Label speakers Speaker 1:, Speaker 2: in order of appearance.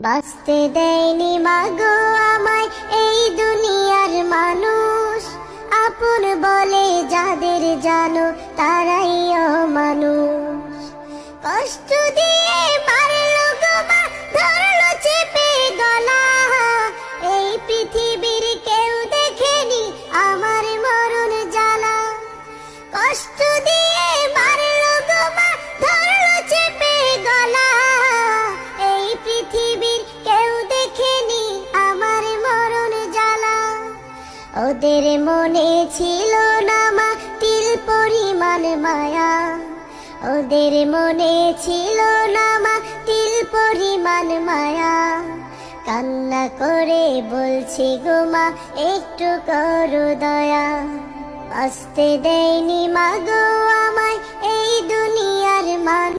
Speaker 1: বাঁচতে দেয়নি মাগো আমায় এই দুনিয়ার মানুষ, আপন বলে যাদের জানো তারাই অমানুষ। কষ্ট দিয়ে মারলো গো মা, ধরলো চেপে গলা, এই পৃথিবীর কেউ দেখেনি আমার মরণ জ্বালা। কষ্ট দিয়ে মারলো গো মা, ধরলো চেপে গলা, এই পৃথিবীর কেউ দেখেনি আমার মরণ জ্বালা। ওদের মনে ছিল না মা তিল পরিমাণ মায়া, ওদের মনে ছিল না মা তিল পরিমাণ মায়া। কান্না করে বলছি গো মা একটু করো দয়া, বাঁচতে দেয়নি মাগো আমায় এই দুনিয়ার মান।